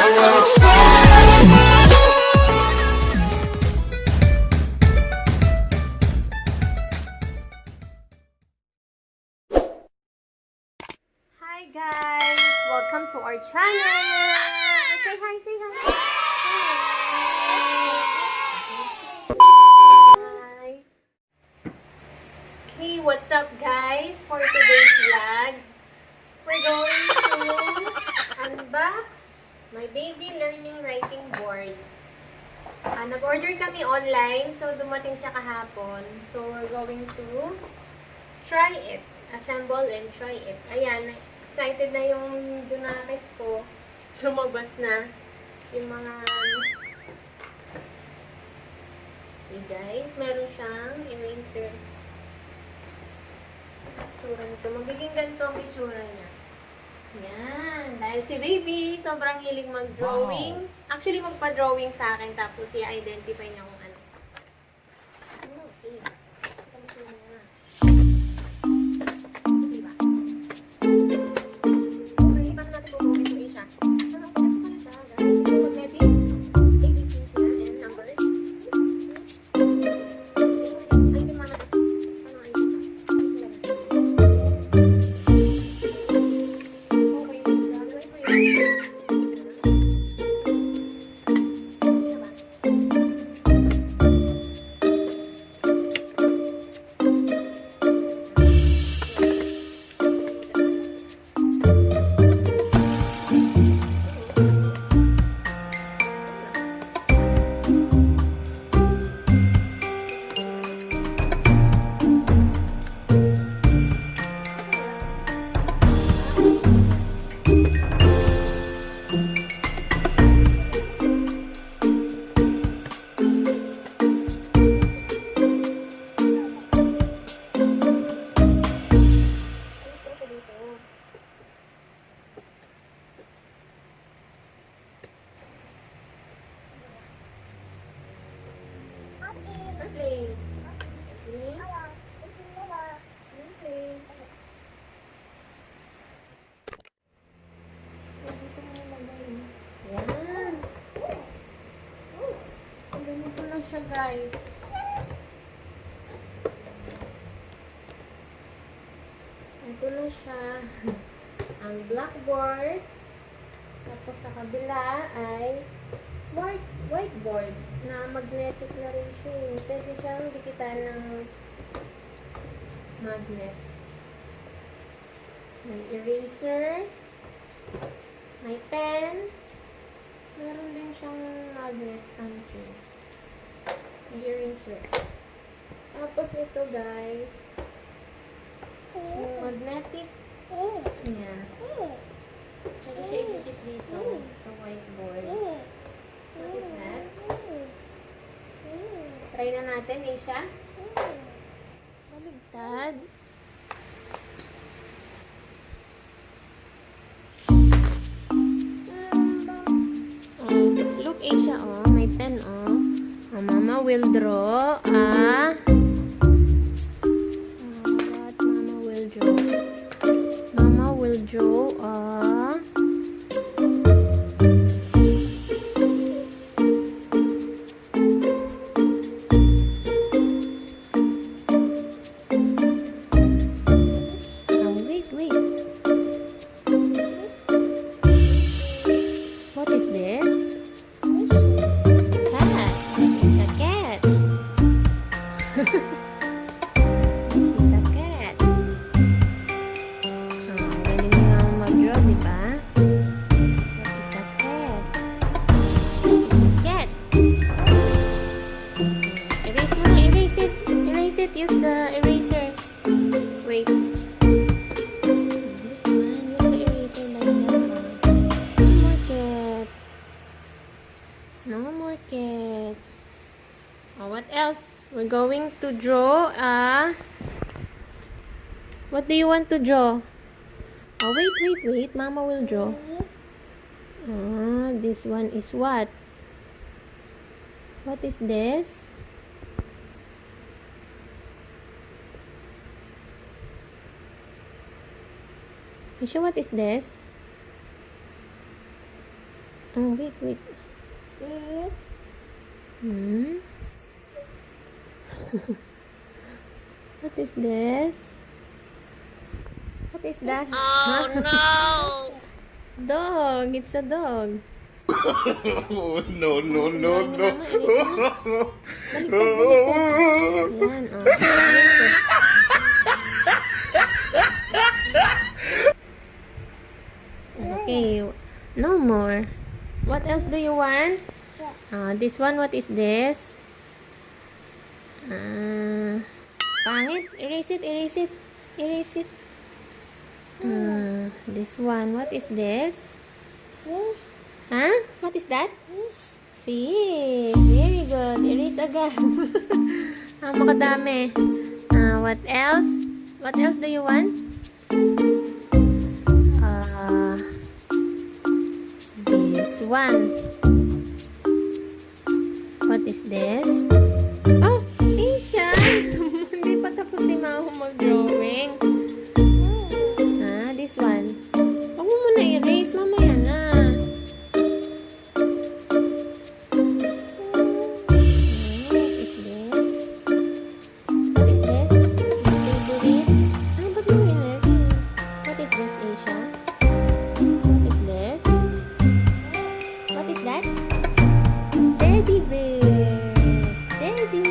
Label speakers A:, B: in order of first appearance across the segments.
A: wanna stay.
B: Hi guys! Welcome to our channel! Say hi, say hi! Hi! Hey, what's up guys? For today's vlog, we're going to unbox my baby learning writing board. Nag-order kami online, so dumating siya kahapon. So we're going to try it. Assemble and try it. Ayan, excited na yung dunakis ko. Lumabas na yung mga... Okay guys, meron siyang eraser. Itsura nito. Magiging ganito ang itsura niya. Yan. Dahil si baby, sobrang hilig mag-drawing. Actually, magpa-drawing sa akin. Tapos, i-identify niya kung ano. Okay. Siya guys. Ito na siya. Ang blackboard. Tapos sa kabila ay whiteboard na magnetic na rin siya. Pwede siyang dikitan ng magnet. May eraser. May pen. Meron din siyang magnet something. Eraser. Tapos ito guys, yung magnetic niya. Pwede siya i-digit dito sa whiteboard. What is that? Try na natin, Aisha. Baligtad. Look, Aisha, oh. May pen, oh. Mama will draw what Mama will draw? Mama will draw wait. What is this? Use the eraser. Wait. This one, use the eraser like that. No more cat. No more cat. Oh, what else? We're going to draw what do you want to draw? Oh, wait. Mama will draw. This one is what? What is this? Misha, what is this? Oh, wait. What is this? What is that?
A: Oh no!
B: Dog. It's a dog.
A: Oh, no, no, no,
B: Inuwain ni
A: no.
B: Mama. Inis mo. Baliktad. Yan, oh. Okay. No more. What else do you want? This one, what is this? Pangit. Erase it. This one, what is this?
C: Fish.
B: Huh? What is that? Fish. Very good. Erase agad. Makadami. What else? What else do you want? This one. What is this? Oh, Asian! Hindi pa tapos si Mao mag-drawing. This one. Huwag mo muna erase. Mamaya na. What is this? Favorite? Ba't mo in-erase? What is this, Asia? What is this? What is that? Teddy bear. Teddy.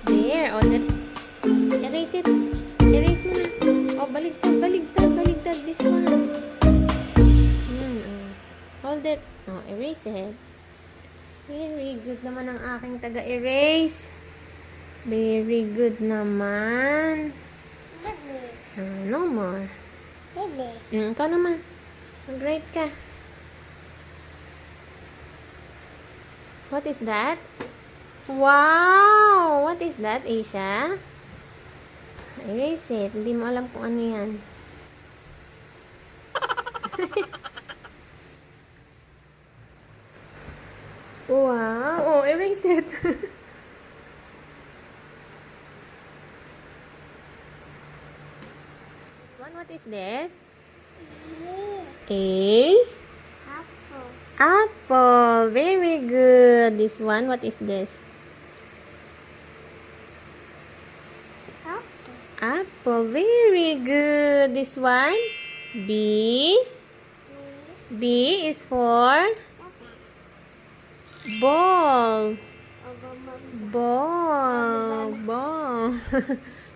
B: There. Oh, that. Erase it. Erase mo na. Oh, baligtad. This one. Hold it. Oh, erase it. Very good naman ang aking taga-erase. Very good naman. No more. Ikaw naman. Mag-write ka. What is that? Wow! What is that, Asia? Erase it. Hindi mo alam kung ano yan. Wow! Oh, erase it. What is this? A? Apple. Very good. This one, what is this? Apple. Very good. This one? B? B is for ball. Ball.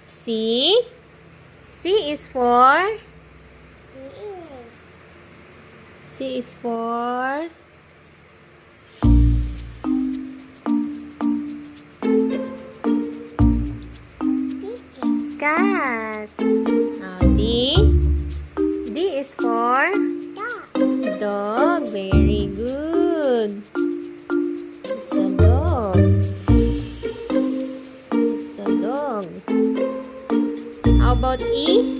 B: C? C is for cat. D is for dog. Very good. It's a dog. How about E?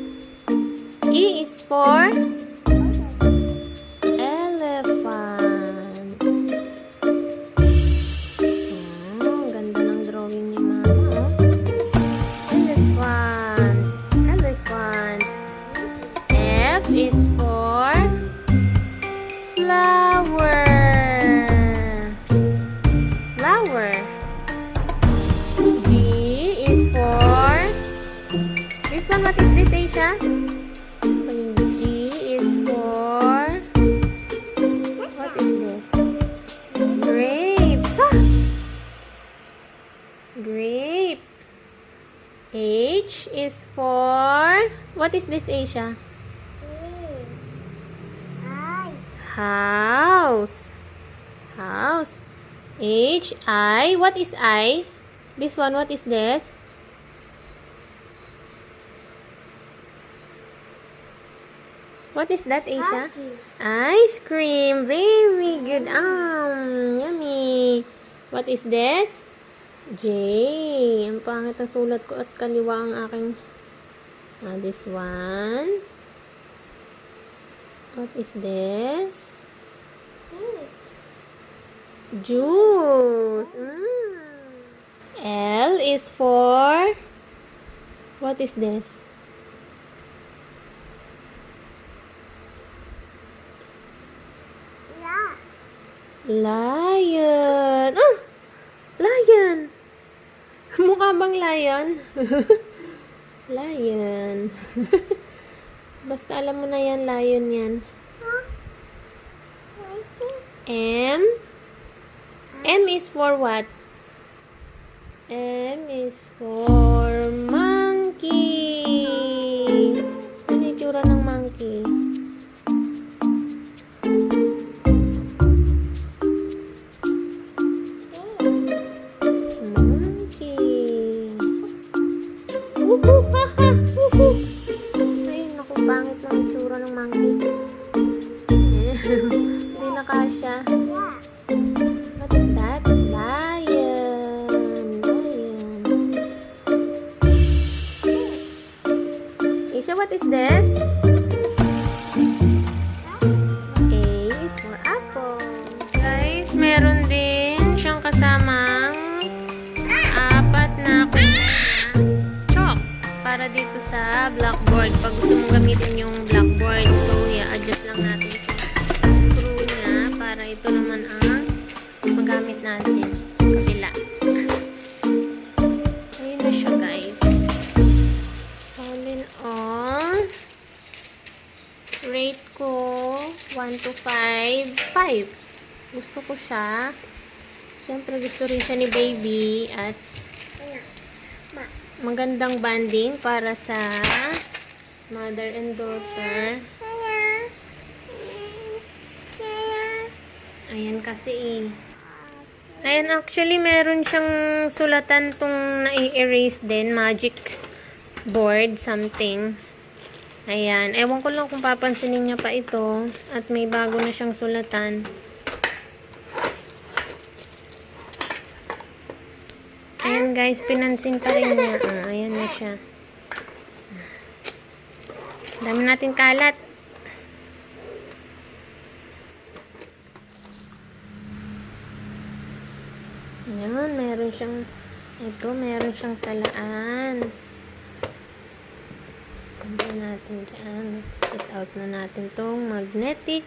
B: E is for elephant. Ganda ng drawing ni Mama. Elephant. F is for flower. G is for this one. What is this, Asia? G is for what is this? Grape. Grape. H is for what is this, Asia? House. H I. What is I? This one. What is this? What is that, Asia? Ice cream. Very good. Yummy. What is this? J. Ang pangit ang sulat ko at kaliwa ang aking. This one. What is this? Juice. L is for what is this? Lion. Ah! Lion. Mukha bang lion? Lion. Basta alam mo na yan, lion yan. M. M is for what? M is for monkey. Ano yung tsura ng monkey? Ay, naku, pangit ng itsura ng monkey. Hindi na kasya. What is that? Lion. Lion. Isha, what is this? A is for apple. Guys, meron din siyang kasamang apat na chalk para dito sa blackboard. Pag gusto mong gamitin yung blackboard, so i-adjust lang natin yung screw niya para ito naman ang magamit natin. Kabila. Ayun na siya, guys. All in all, rate ko 1 to 5. 5. Gusto ko siya. Siyempre, gusto rin siya ni baby at magandang banding para sa mother and daughter. Ayan kasi Ayan, actually meron siyang sulatan tong nai-erase din, magic board something. Ayan, ewan ko lang kung papansinin niya pa ito at may bago na siyang sulatan. Ayan guys, pinansin pa rin niya. Ayan na siya. Dami natin kalat. Ayan, meron siyang salaan. Ano natin dyan? Take out na natin tong magnetic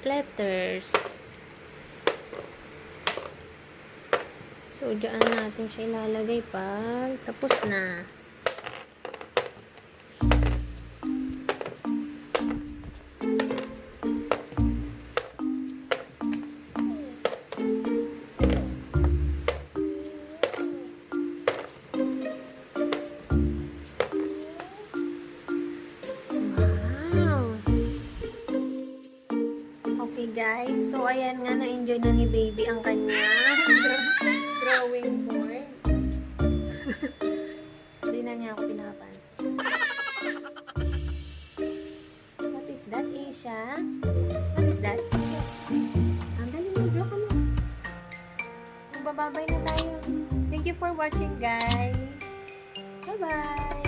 B: letters. So, dyan natin siya ilalagay pag tapos na. Wow! Okay guys, so ayan nga, na-enjoy na ni baby ang kanya drawing board. Hindi na niya ako pinapansin. What is that, Isha? What is that? Ang dali mo, draw ka mo. Magbababay na tayo. Thank you for watching, guys. Bye-bye.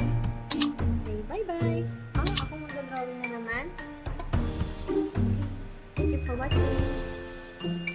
B: Say bye-bye. Ako mag-drawing na naman. Thank you for watching.